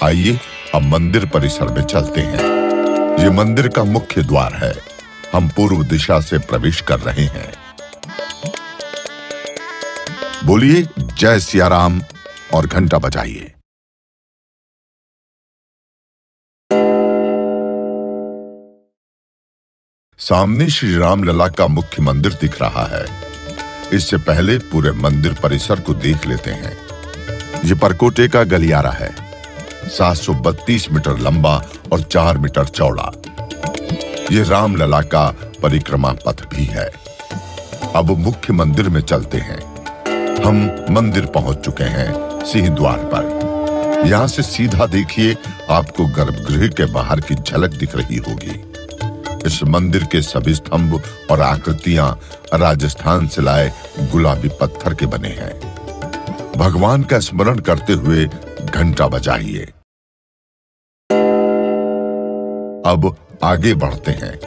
आइए अब मंदिर परिसर में चलते हैं। ये मंदिर का मुख्य द्वार है। हम पूर्व दिशा से प्रवेश कर रहे हैं। बोलिए जय सिया राम और घंटा बजाइए। सामने श्री राम लला का मुख्य मंदिर दिख रहा है। इससे पहले पूरे मंदिर परिसर को देख लेते हैं। ये परकोटे का गलियारा है, 732 मीटर लंबा और 4 मीटर चौड़ा। ये रामलला का परिक्रमा पथ भी है। अब मुख्य मंदिर में चलते हैं। हम मंदिर पहुंच चुके हैं सिंह द्वार पर। यहां से सीधा देखिए, आपको गर्भगृह के बाहर की झलक दिख रही होगी। इस मंदिर के सभी स्तंभ और आकृतियां राजस्थान से लाए गुलाबी पत्थर के बने हैं। भगवान का स्मरण करते हुए घंटा बजाइए। अब आगे बढ़ते हैं।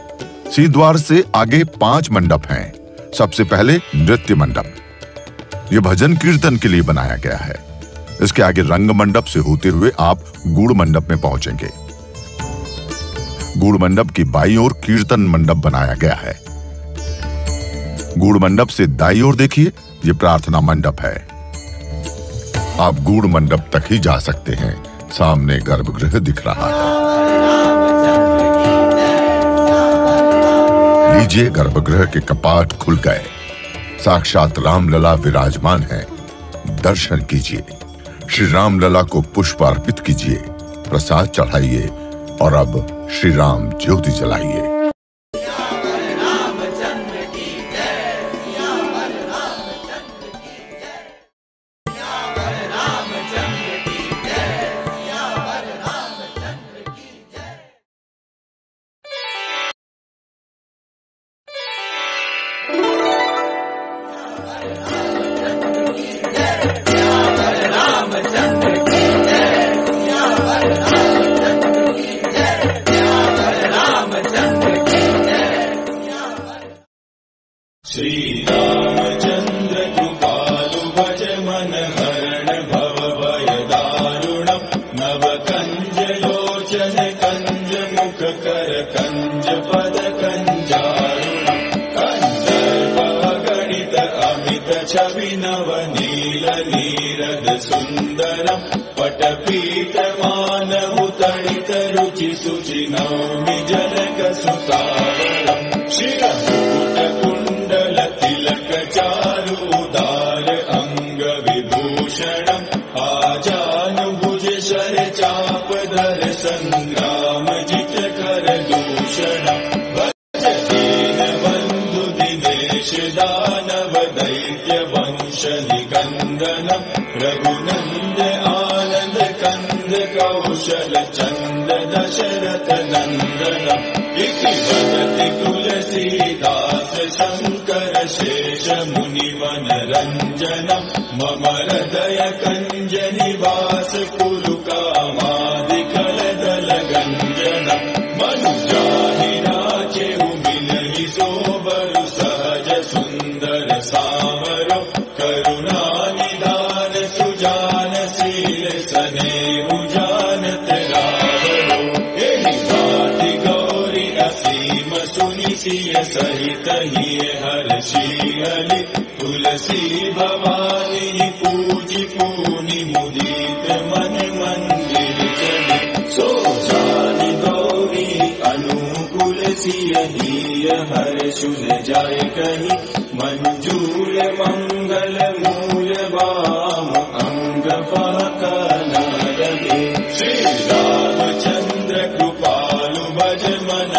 सिंह द्वार से आगे 5 मंडप हैं। सबसे पहले नृत्य मंडप। यह भजन कीर्तन के लिए बनाया गया है। इसके आगे रंग मंडप से होते हुए आप गूढ़ मंडप में पहुंचेंगे। गूढ़ मंडप की बाईं ओर कीर्तन मंडप बनाया गया है। गूढ़ मंडप से दाईं ओर देखिए, यह प्रार्थना मंडप है। आप गूढ़ मंडप तक ही जा सकते हैं। सामने गर्भगृह दिख रहा है। लीजिए, गर्भगृह के कपाट खुल गए। साक्षात रामलला विराजमान है। दर्शन कीजिए। श्री रामलला को पुष्प अर्पित कीजिए, प्रसाद चढ़ाइए और अब श्री राम ज्योति जलाइए। श्री रामचंद्र कृपालु भज मन हरण भव भय दारुणम् नव कंज लोचन कंज मुख कर कंज पद कंजारुणम् कंदर्प गणित अमित छवि नव नील नीरद सुंदरम् पटपीत मानव तड़ित रुचि सुचि नौमि जनक सुतावरम् चारुदार अंग विभूषणम् आजानुभुज शर चाप धर संग्राम जित कर दूषणम् भज दीन बंधु दिनेश दानव दैत्य वंश निकंदनम् रघुनंद आनंद कंद कौशल चंद दशरथ नंदनम् इति वदति तुलसीदास शंकर शेष मुनिवन रंजनम् मम हृदय कंज निवास कुरु कामादि कलदल गंजनम् मनुजाहि नाचेहु मिलहि सोबरु सहज सुंदर सावरो करुणा निधान सुजान शील सनेहु जानत रावरो एहि बाति गौरी असीम सुनि सिय सहित ही हर्षियलि तुलसी भवानी पूजि पूनि मुदित मन मंदिर चले सो जानि गौरी अनुकूल सिय ही हर्षुल जाय कहि मंजूर मंगल मूल वाम अंग फहकना लगे श्री रामचंद्र कृपालु भज मन